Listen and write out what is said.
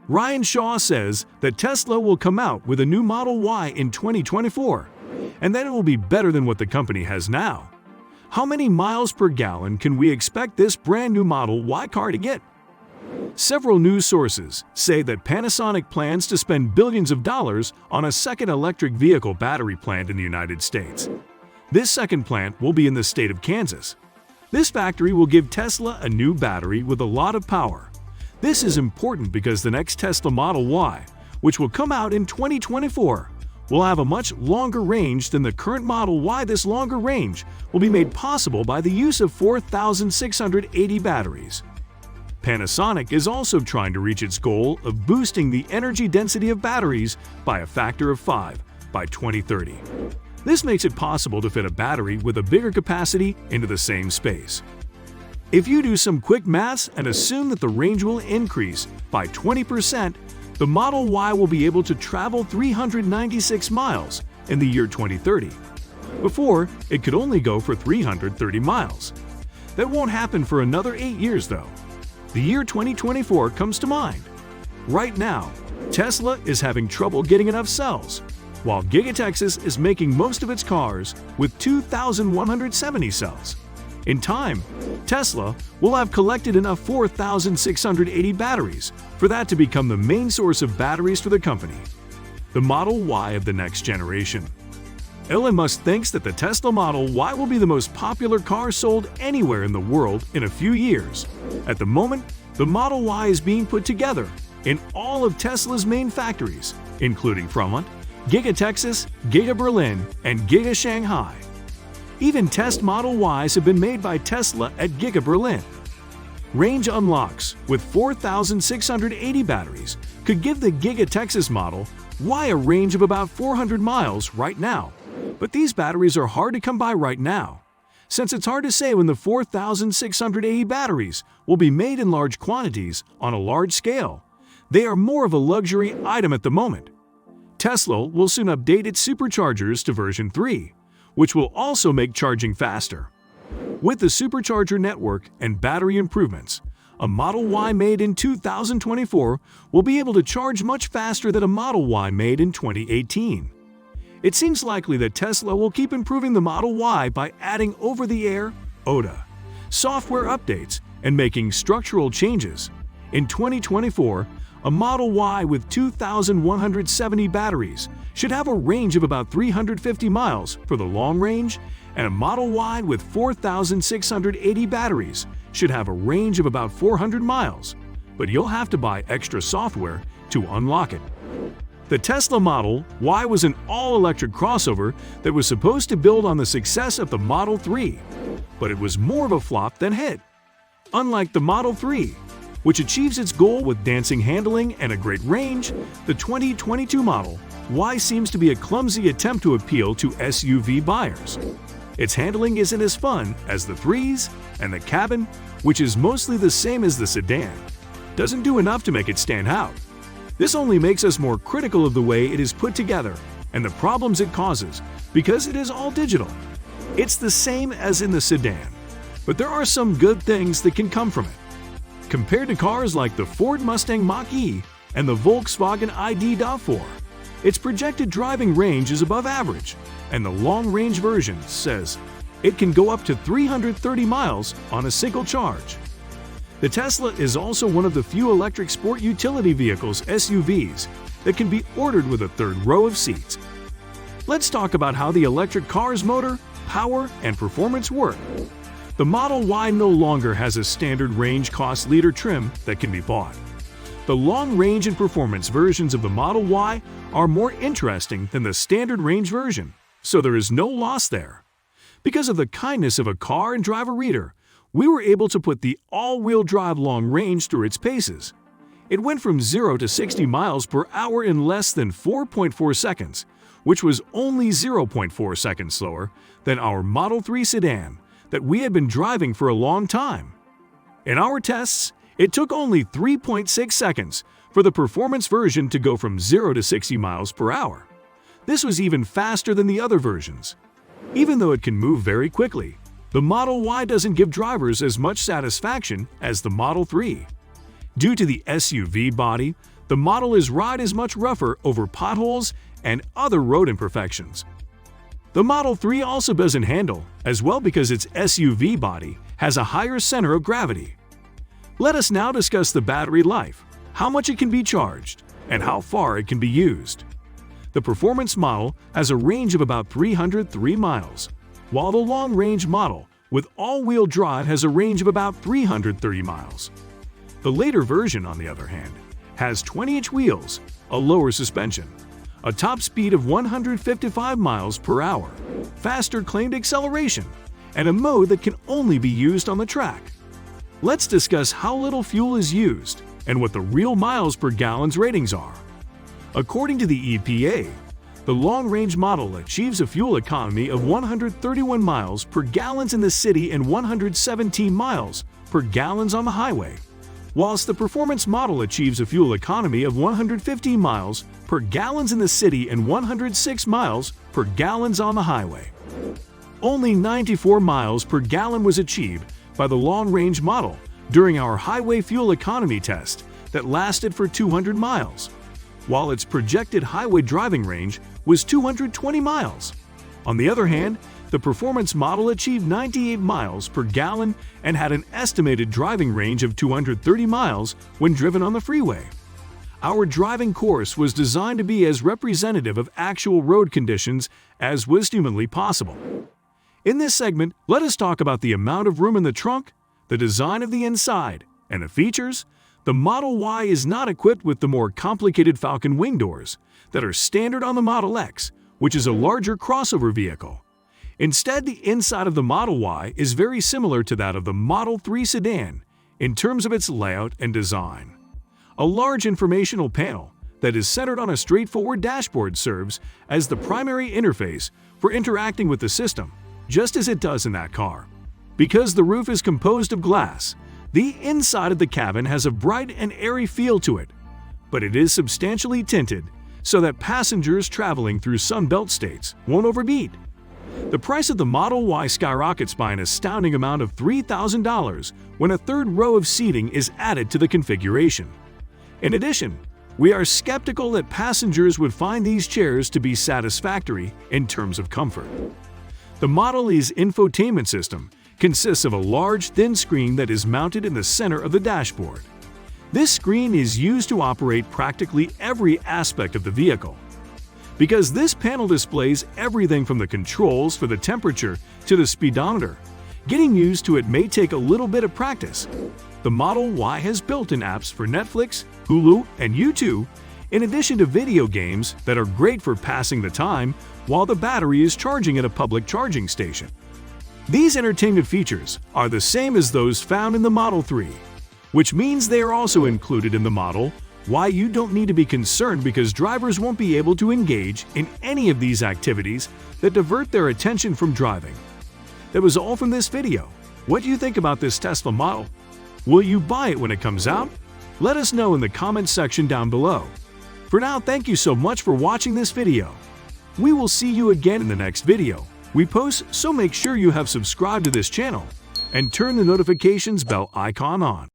Ryan Shaw says that Tesla will come out with a new Model Y in 2024, and that it will be better than what the company has now. How many miles per gallon can we expect this brand new Model Y car to get? Several news sources say that Panasonic plans to spend billions of dollars on a second electric vehicle battery plant in the United States. This second plant will be in the state of Kansas. This factory will give Tesla a new battery with a lot of power. This is important because the next Tesla Model Y, which will come out in 2024, will have a much longer range than the current Model Y. This longer range will be made possible by the use of 4,680 batteries. Panasonic is also trying to reach its goal of boosting the energy density of batteries by a factor of 5 by 2030. This makes it possible to fit a battery with a bigger capacity into the same space. If you do some quick maths and assume that the range will increase by 20%, the Model Y will be able to travel 396 miles in the year 2030. Before, it could only go for 330 miles. That won't happen for another 8 years, though. The year 2024 comes to mind. Right now, Tesla is having trouble getting enough cells, while Giga Texas is making most of its cars with 2,170 cells. In time, Tesla will have collected enough 4,680 batteries for that to become the main source of batteries for the company, the Model Y of the next generation. Elon Musk thinks that the Tesla Model Y will be the most popular car sold anywhere in the world in a few years. At the moment, the Model Y is being put together in all of Tesla's main factories, including Fremont, Giga Texas, Giga Berlin, and Giga Shanghai. Even test Model Ys have been made by Tesla at Giga Berlin. Range unlocks with 4,680 batteries could give the Giga Texas Model Y a range of about 400 miles right now. But these batteries are hard to come by right now, since it's hard to say when the 4,680 batteries will be made in large quantities on a large scale. They are more of a luxury item at the moment. Tesla will soon update its superchargers to version 3, which will also make charging faster. With the supercharger network and battery improvements, a Model Y made in 2024 will be able to charge much faster than a Model Y made in 2018. It seems likely that Tesla will keep improving the Model Y by adding over-the-air (OTA) software updates and making structural changes. In 2024, a Model Y with 2,170 batteries should have a range of about 350 miles for the long range, and a Model Y with 4,680 batteries should have a range of about 400 miles, but you'll have to buy extra software to unlock it. The Tesla Model Y was an all-electric crossover that was supposed to build on the success of the Model 3, but it was more of a flop than hit. Unlike the Model 3, which achieves its goal with dancing handling and a great range, the 2022 Model Y seems to be a clumsy attempt to appeal to SUV buyers. Its handling isn't as fun as the 3s, and the cabin, which is mostly the same as the sedan, doesn't do enough to make it stand out. This only makes us more critical of the way it is put together and the problems it causes because it is all digital. It's the same as in the sedan, but there are some good things that can come from it. Compared to cars like the Ford Mustang Mach-E and the Volkswagen ID.4, its projected driving range is above average, and the long-range version says it can go up to 330 miles on a single charge. The Tesla is also one of the few electric sport utility vehicles (SUVs) that can be ordered with a third row of seats. Let's talk about how the electric car's motor, power, and performance work. The Model Y no longer has a standard range cost liter trim that can be bought. The long range and performance versions of the Model Y are more interesting than the standard range version, so there is no loss there. Because of the kindness of a car and driver reader, we were able to put the all-wheel drive long range through its paces. It went from 0 to 60 miles per hour in less than 4.4 seconds, which was only 0.4 seconds slower than our Model 3 sedan that we had been driving for a long time. In our tests, it took only 3.6 seconds for the performance version to go from 0 to 60 miles per hour. This was even faster than the other versions. Even though it can move very quickly, the Model Y doesn't give drivers as much satisfaction as the Model 3. Due to the SUV body, the model is ride is much rougher over potholes and other road imperfections. The Model 3 also doesn't handle as well because its SUV body has a higher center of gravity. Let us now discuss the battery life, how much it can be charged, and how far it can be used. The performance model has a range of about 303 miles, while the long-range model with all-wheel drive has a range of about 330 miles. The later version, on the other hand, has 20-inch wheels, a lower suspension, a top speed of 155 miles per hour, faster claimed acceleration, and a mode that can only be used on the track. Let's discuss how little fuel is used and what the real miles per gallon's ratings are. According to the EPA, the long-range model achieves a fuel economy of 131 miles per gallon in the city and 117 miles per gallon on the highway, whilst the performance model achieves a fuel economy of 115 miles per gallon in the city and 106 miles per gallon on the highway. Only 94 miles per gallon was achieved by the long-range model during our highway fuel economy test that lasted for 200 miles, while its projected highway driving range was 220 miles. On the other hand, the performance model achieved 98 miles per gallon and had an estimated driving range of 230 miles when driven on the freeway. Our driving course was designed to be as representative of actual road conditions as was humanly possible. In this segment, let us talk about the amount of room in the trunk, the design of the inside, and the features. The Model Y is not equipped with the more complicated Falcon wing doors that are standard on the Model X, which is a larger crossover vehicle. Instead, the inside of the Model Y is very similar to that of the Model 3 sedan in terms of its layout and design. A large informational panel that is centered on a straightforward dashboard serves as the primary interface for interacting with the system, just as it does in that car. Because the roof is composed of glass, the inside of the cabin has a bright and airy feel to it, but it is substantially tinted so that passengers traveling through Sun Belt states won't overheat. The price of the Model Y skyrockets by an astounding amount of $3,000 when a third row of seating is added to the configuration. In addition, we are skeptical that passengers would find these chairs to be satisfactory in terms of comfort. The Model Y's infotainment system consists of a large, thin screen that is mounted in the center of the dashboard. This screen is used to operate practically every aspect of the vehicle. Because this panel displays everything from the controls for the temperature to the speedometer, getting used to it may take a little bit of practice. The Model Y has built-in apps for Netflix, Hulu, and YouTube, in addition to video games that are great for passing the time while the battery is charging at a public charging station. These entertainment features are the same as those found in the Model 3, which means they are also included in the Model Y. You don't need to be concerned because drivers won't be able to engage in any of these activities that divert their attention from driving. That was all from this video. What do you think about this Tesla model? Will you buy it when it comes out? Let us know in the comments section down below. For now, thank you so much for watching this video. We will see you again in the next video we post, so make sure you have subscribed to this channel and turn the notifications bell icon on.